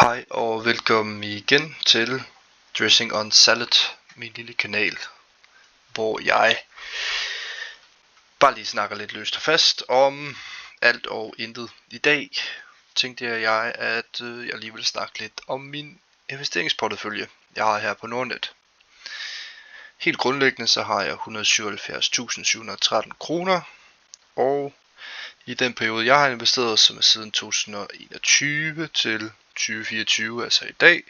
Hej og velkommen igen til Dressing on Salad, min lille kanal, hvor jeg bare lige snakker lidt løst og fast om alt og intet. I dag tænkte jeg, at jeg lige vil snakke lidt om min investeringsportefølje, jeg har her på Nordnet. Helt grundlæggende så har jeg 177.713 kroner, og i den periode jeg har investeret, som er siden 2021 til 2024, altså i dag,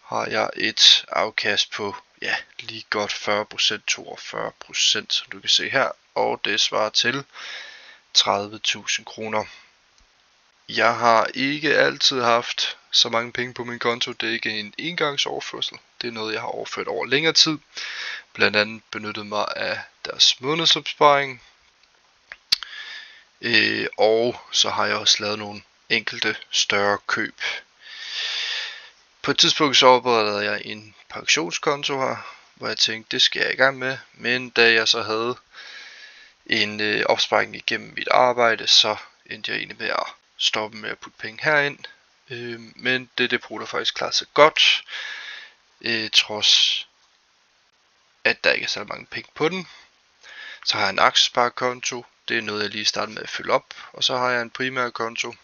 har jeg et afkast på lige godt 40%, 42%, som du kan se her, og det svarer til 30.000 kroner. Jeg har ikke altid haft så mange penge på min konto. Det er ikke en engangsoverførsel. Det er noget, jeg har overført over længere tid. Blandt andet benyttet mig af deres månedsopsparing. Og så har jeg også lavet nogle enkelte større køb. På et tidspunkt så oprettede jeg en pensionskonto her, hvor jeg tænkte, det skal jeg i gang med. Men da jeg så havde en opsparing igennem mit arbejde, så endte jeg egentlig med at stoppe med at putte penge herind. Men det depot der faktisk klarer sig godt, trods at der ikke er så mange penge på den. Så har jeg en aktiesparekonto, det er noget jeg lige starter med at fylde op. Og så har jeg en primær konto,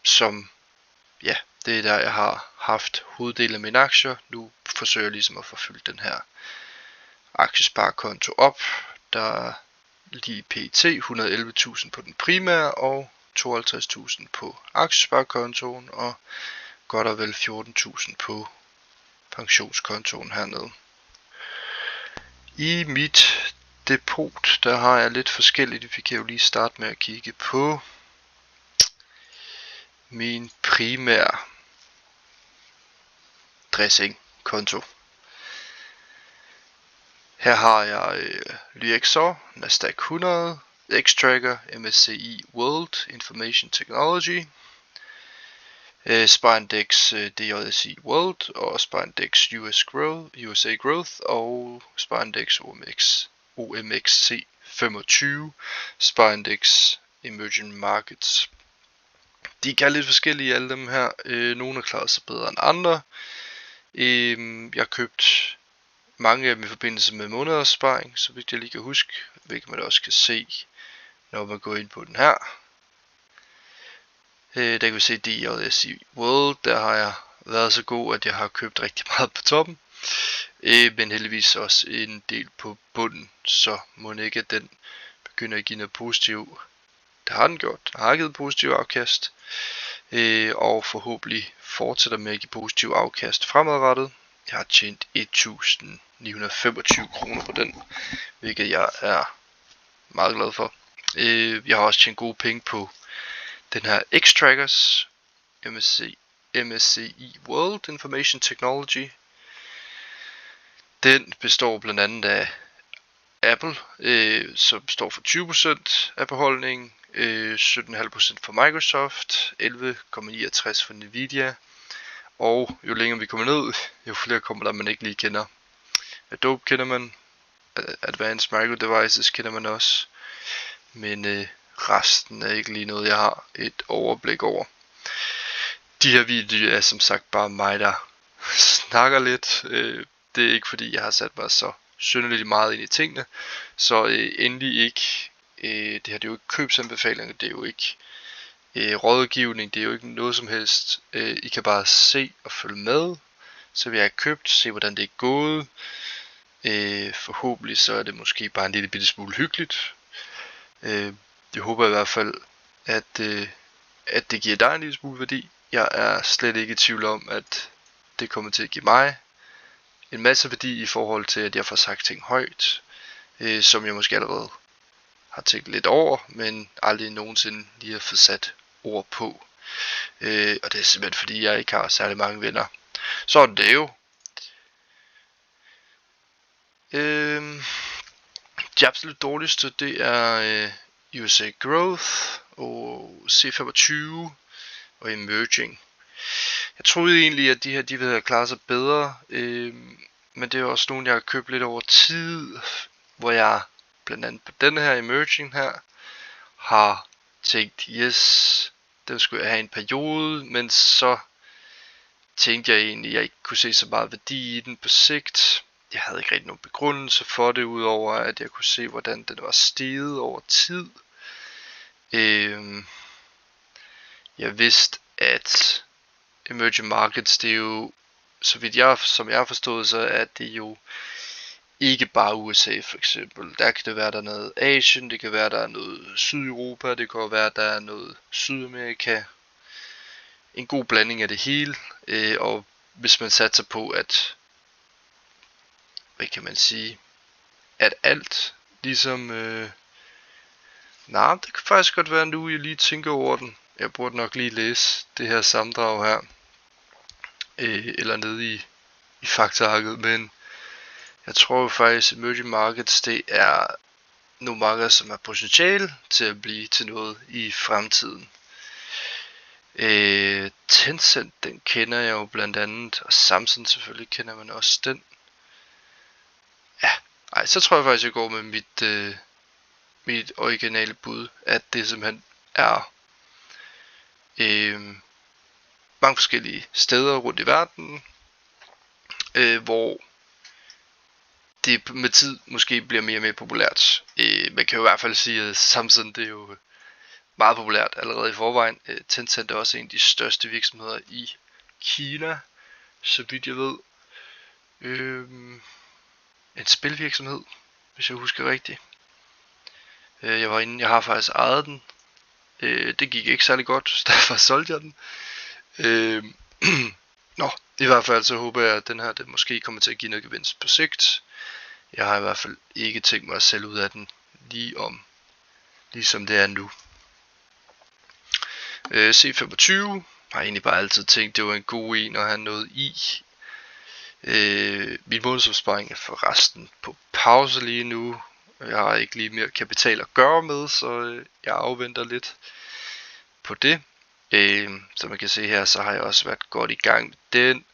som det er der jeg har haft hoveddelen af mine aktier. Nu forsøger jeg ligesom at få fyldt den her aktiesparekonto op. Der er lige pt. 111.000 på den primære og 52.000 på aktiesparekontoen og godt og vel 14.000 på pensionskontoen hernede. I mit depot der har jeg lidt forskelligt. Vi kan jo lige starte med at kigge på min primære dressing-konto. Her har jeg Lyxor, Nasdaq 100, Xtrackers, MSCI World Information Technology, Spindex DJSI World og Spindex USA Growth og Spindex OMXC 25, Spindex Emerging Markets. De er lidt forskellige alle dem her. Nogle har klaret sig bedre end andre. Jeg har købt mange af dem i forbindelse med månedsopsparing, så vidt jeg lige kan huske, hvilket man også kan se, når man går ind på den her. Der kan vi se DJSI World, der har jeg været så god, at jeg har købt rigtig meget på toppen, men heldigvis også en del på bunden, så må ikke at den begynder at give noget positivt. Det har den gjort, den har givet positiv afkast, og forhåbentlig fortsætter med at give positiv afkast fremadrettet. Jeg har tjent 1.925 kroner på den, hvilket jeg er meget glad for. Jeg har også tjent gode penge på den her Xtrackers, MSCI World Information Technology. Den består blandt andet af Apple, som står for 20% af beholdningen, 17,5% for Microsoft, 11,69% for Nvidia, og jo længere vi kommer ned, jo flere kommer der man ikke lige kender. Adobe kender man, Advanced Micro Devices kender man også, men resten er ikke lige noget jeg har et overblik over. De her videoer er som sagt bare mig der snakker lidt. Det er ikke fordi jeg har sat mig så synderligt meget ind i tingene, så endelig ikke. Det her det er jo ikke købsanbefalinger, det er jo ikke rådgivning, det er jo ikke noget som helst. I kan bare se og følge med, så vi har købt, se hvordan det er gået. Forhåbentlig så er det måske bare en lille bitte smule hyggeligt. Jeg håber i hvert fald at det giver dig en lille smule værdi. Jeg er slet ikke i tvivl om at det kommer til at give mig en masse værdi i forhold til at jeg får sagt ting højt, som jeg måske allerede har tænkt lidt over, men aldrig nogensinde lige har fået sat ord på. Og det er simpelthen fordi jeg ikke har særlig mange venner. Sådan det er jo. De absolut dårligste det er USA Growth og C25 og Emerging. Jeg troede egentlig at de her ville have klaret sig bedre, men det er også nogle jeg har købt lidt over tid, hvor jeg blandt andet på denne her Emerging her har tænkt, yes, Den skulle jeg have en periode, men så tænkte jeg egentlig, at jeg ikke kunne se så meget værdi i den på sigt. Jeg havde ikke rigtig nogen begrundelse for det, udover at jeg kunne se, hvordan den var steget over tid. Jeg vidste, at emerging markets, det er jo, som jeg har forstået, så er det jo ikke bare USA for eksempel. Der kan det være, der er noget Asien, det kan være, der er noget Sydeuropa, det kan være, der er noget Sydamerika. En god blanding af det hele, og hvis man satser på, at, hvad kan man sige, at alt ligesom, det kan faktisk godt være nu, jeg lige tænker over den. Jeg burde nok lige læse det her sammendrag her, eller nede i faktaarket, men jeg tror jo faktisk, at emerging markets, det er nogle markeder, som har potentiale til at blive til noget i fremtiden. Tencent, den kender jeg jo blandt andet, og Samsung selvfølgelig kender man også den. Ja, så tror jeg faktisk, jeg går med mit originale bud, at det simpelthen er mange forskellige steder rundt i verden, hvor det med tid måske bliver mere og mere populært. Man kan jo i hvert fald sige, at Samsung, det er jo meget populært allerede i forvejen. Tencent er også en af de største virksomheder i Kina, så vidt jeg ved. En spilvirksomhed, hvis jeg husker rigtigt. Jeg har faktisk ejet den. Det gik ikke særlig godt, så derfor solgte jeg den. I hvert fald så håber jeg, at den her den måske kommer til at give noget gevinst på sigt. Jeg har i hvert fald ikke tænkt mig at sælge ud af den lige som det er nu. C25 har egentlig bare altid tænkt, det var en god en at have noget i. Min månedsopsparing er forresten på pause lige nu. Jeg har ikke lige mere kapital at gøre med, så jeg afventer lidt på det. Som man kan se her, så har jeg også været godt i gang med den.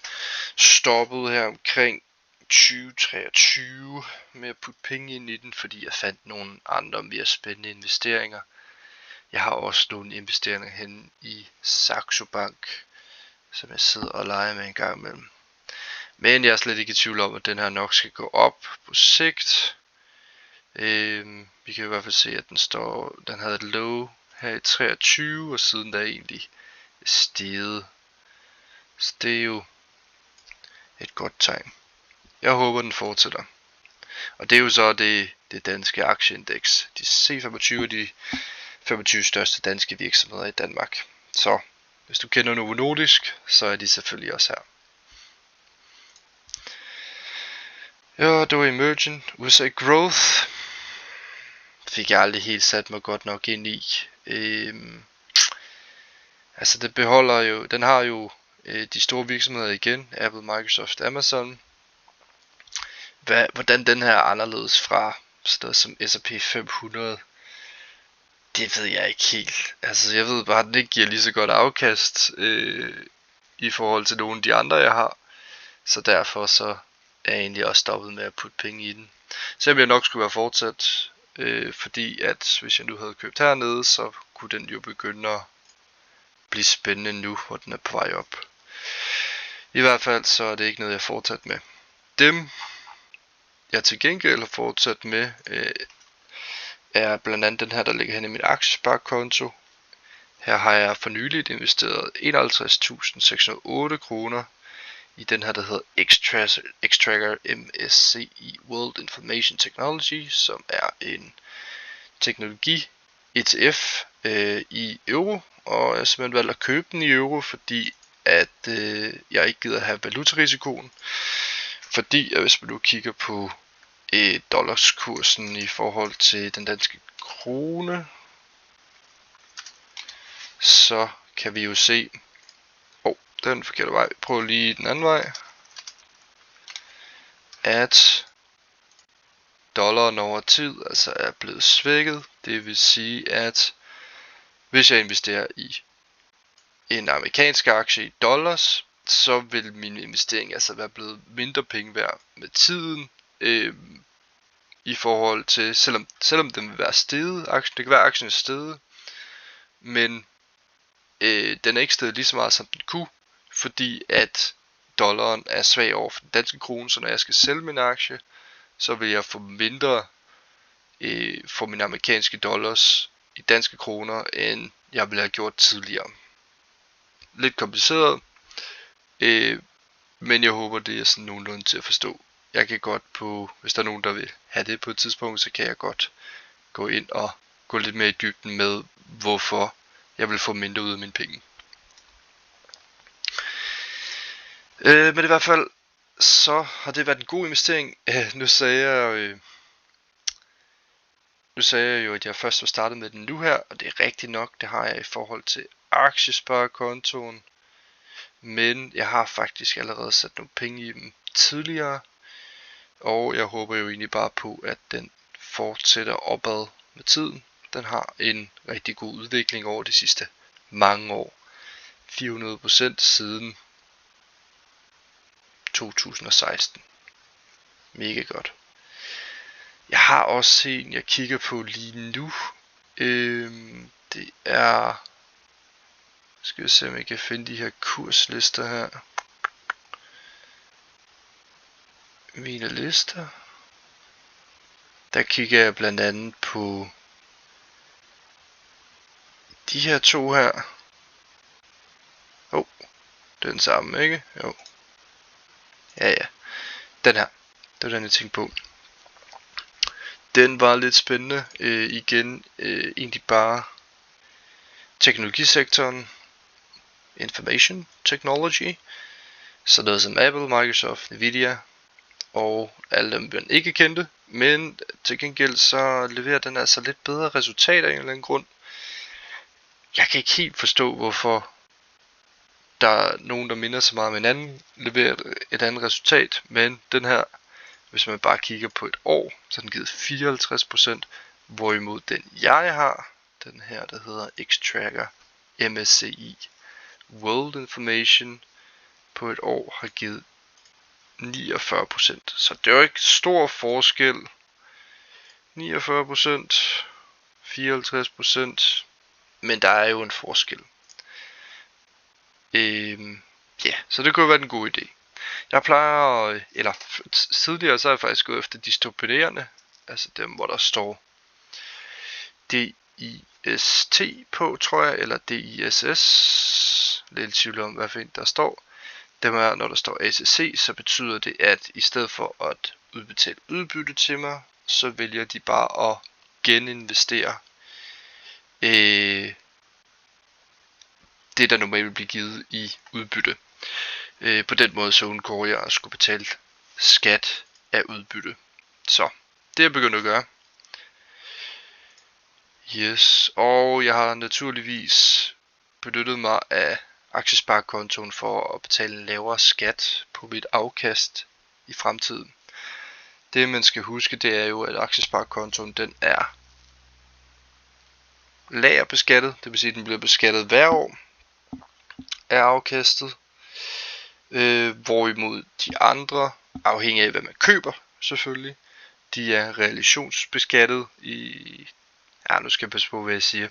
Stoppet her omkring 2023 med at putte penge ind i den, fordi jeg fandt nogle andre mere spændende investeringer. Jeg har også nogle investeringer hen i Saxo Bank, som jeg sidder og leger med en gang imellem. Men jeg er slet ikke i tvivl om, at den her nok skal gå op på sigt. Vi kan i hvert fald se, at den havde et low her i 23, og siden der egentlig steget. Så det er jo et godt tegn. Jeg håber, den fortsætter. Og det er jo så det danske aktieindeks. De C25 er de 25 største danske virksomheder i Danmark. Så hvis du kender Novo Nordisk, så er de selvfølgelig også her. Ja, det var Emerging. USA Growth fik jeg aldrig helt sat mig godt nok ind i. Det beholder jo, den har jo de store virksomheder igen, Apple, Microsoft, Amazon. Hvordan den her er anderledes fra sådan noget som S&P 500, det ved jeg ikke helt. Jeg ved bare, at den ikke giver lige så godt afkast i forhold til nogle af de andre, jeg har. Så derfor så er jeg egentlig også stoppet med at putte penge i den. Selvom jeg nok skulle være fortsat, fordi at hvis jeg nu havde købt hernede, så kunne den jo begynde at blive spændende nu, hvor den er på vej op. I hvert fald så er det ikke noget, jeg har fortsat med. Dem, jeg til gengæld har fortsat med, er blandt andet den her, der ligger hen i min aktiesparekonto. Her har jeg for nyligt investeret 51.608 kroner i den her, der hedder Xtrackers MSCI World Information Technology, som er en teknologi ETF i euro, og jeg har simpelthen valgt at købe den i euro, fordi at jeg ikke gider have valutarisikoen. Fordi at hvis man nu kigger på dollarskursen i forhold til den danske krone, så kan vi jo se, det er den forkerte vej, prøv lige den anden vej, at dollaren over tid er blevet svækket. Det vil sige, at hvis jeg investerer i en amerikansk aktie i dollars, så vil min investering være blevet mindre penge værd med tiden, i forhold til, selvom den vil være steget, det kan være aktien er steget, men Den er ikke steget lige så meget som den kunne, fordi at dollaren er svag over for den danske krone, så når jeg skal sælge min aktie, så vil jeg få mindre for mine amerikanske dollars i danske kroner, end jeg ville have gjort tidligere. Lidt kompliceret, men jeg håber det er sådan nogenlunde til at forstå. Jeg kan godt hvis der er nogen der vil have det på et tidspunkt, så kan jeg godt gå ind og gå lidt mere i dybden med, hvorfor jeg vil få mindre ud af mine penge. Men i hvert fald, så har det været en god investering. Nu sagde jeg jo, at jeg først var startet med den nu her, og det er rigtigt nok, det har jeg i forhold til aktiesparekontoen. Men jeg har faktisk allerede sat nogle penge i dem tidligere, og jeg håber jo egentlig bare på, at den fortsætter opad med tiden. Den har en rigtig god udvikling over de sidste mange år. 400% siden 2016. Mega godt. Jeg har også en, jeg kigger på lige nu. Det er... Skal vi se, om jeg kan finde de her kurslister her. Mine lister. Der kigger jeg blandt andet på de her to her. Det er den samme, ikke? Jo. Ja. Den her. Det var den, jeg tænkte på. Den var lidt spændende. Igen, egentlig bare teknologisektoren. Information technology. Så noget som Apple, Microsoft, Nvidia og alle dem, man ikke kendte. Men til gengæld så leverer den altså lidt bedre resultater af en eller anden grund. Jeg kan ikke helt forstå, hvorfor der er nogen, der minder så meget om hinanden, leverer et andet resultat. Men den her, hvis man bare kigger på et år, så er den givet 54%. Hvorimod den jeg har, den her, der hedder Xtracker MSCI World Information, på et år har givet 49%. Så det er jo ikke stor forskel. 49%, 54%, men der er jo en forskel. Så det kunne være en god idé. Jeg plejer, eller tidligere så har jeg faktisk gået efter de stipenderende, altså dem hvor der står DIST på, tror jeg, eller DISS. Lidt tvivl om hvad fint der står. Dem er, når der står ACC, så betyder det, at i stedet for at udbetale udbytte til mig, så vælger de bare at geninvestere det, der normalt vil blive givet i udbytte. På den måde så undgår jeg at skulle betale skat af udbytte. Så det er jeg begyndt at gøre. Yes, og jeg har naturligvis benyttet mig af aktiesparekontoen for at betale en lavere skat på mit afkast i fremtiden. Det man skal huske, det er jo, at aktiesparekontoen den er lagerbeskattet, det vil sige, at den bliver beskattet hver år af afkastet. Hvorimod de andre, afhængig af hvad man køber selvfølgelig, de er realisationsbeskattet i... Ja, nu skal jeg passe på hvad jeg siger.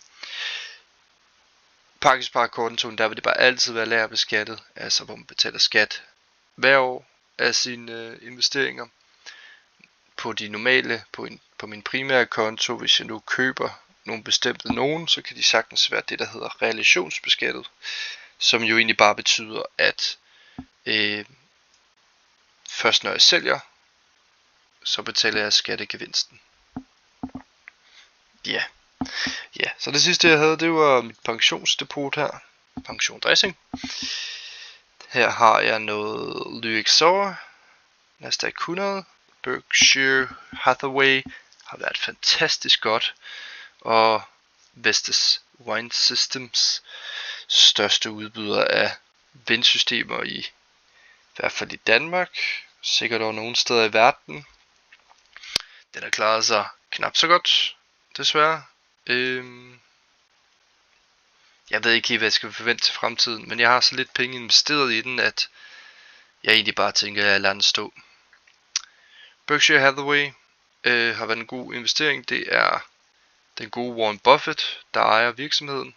På aktiesparekontoen, der vil det bare altid være lagerbeskattet, altså hvor man betaler skat hver år af sine investeringer. På de normale, på min primære konto, hvis jeg nu køber nogle bestemte nogen, så kan de sagtens være det der hedder realisationsbeskattet, som jo egentlig bare betyder, at først når jeg sælger, så betaler jeg skat af gevinsten. Ja, så det sidste jeg havde, det var mit pensionsdepot her, pensiondressing. Her har jeg noget Lyxor, Nasdaq 100, Berkshire Hathaway har været fantastisk godt, og Vestas Wind Systems, største udbyder af vindsystemer i hvert fald i Danmark, sikkert også nogle steder i verden. Den har klaret sig knap så godt, desværre. Jeg ved ikke helt, hvad jeg skal forvente til fremtiden, men jeg har så lidt penge investeret i den, at jeg egentlig bare tænker, at jeg lader den stå. Berkshire Hathaway har været en god investering. Det er den gode Warren Buffett, der ejer virksomheden.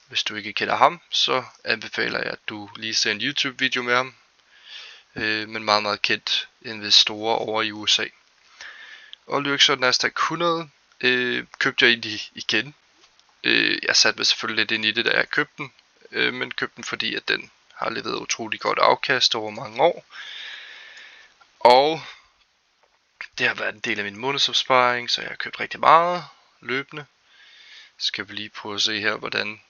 Hvis du ikke kender ham, så anbefaler jeg, at du lige ser en YouTube-video med ham. Men meget kendt investorer over i USA. Og Lyxor Nasdaq 100 købte jeg egentlig igen. Jeg satte mig selvfølgelig lidt ind i det, da jeg købte den. Men købte den, fordi at den har leveret utrolig godt afkast over mange år. Og det har været en del af min månedsopsparing, så jeg har købt rigtig meget løbende. Så skal vi lige prøve at se her, hvordan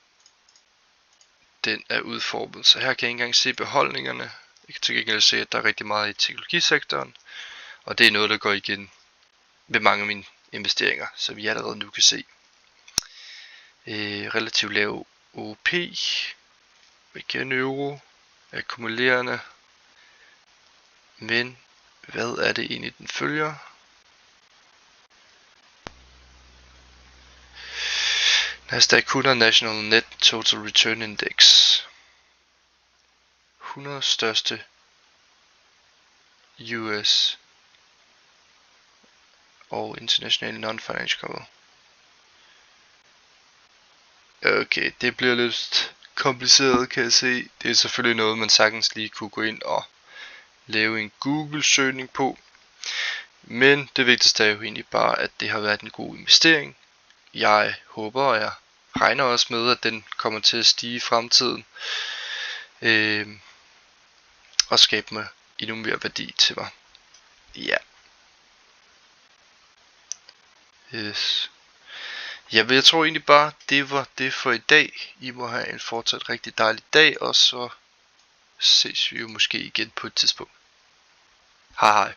den er udformet. Så her kan jeg ikke engang se beholdningerne. Jeg kan til gengæld se, at der er rigtig meget i teknologisektoren. Og det er noget, der går igen ved mange af mine investeringer, så vi allerede nu kan se. Relativt lav OP. Igen euro. Akkumulerende. Men hvad er det egentlig, den følger? Nasdaq 100 National Net Total Return Index. 100 største US og internationale non-financial company. Okay, det bliver lidt kompliceret, kan jeg se. Det er selvfølgelig noget, man sagtens lige kunne gå ind og lave en Google-søgning på. Men det vigtigste er jo egentlig bare, at det har været en god investering. Jeg håber, og jeg regner også med, at den kommer til at stige i fremtiden. Og skabe mig endnu mere værdi til mig. Ja. Yes. Ja, jeg tror egentlig bare, det var det for i dag. I må have en fortsat rigtig dejlig dag, og så ses vi jo måske igen på et tidspunkt. Hej hej.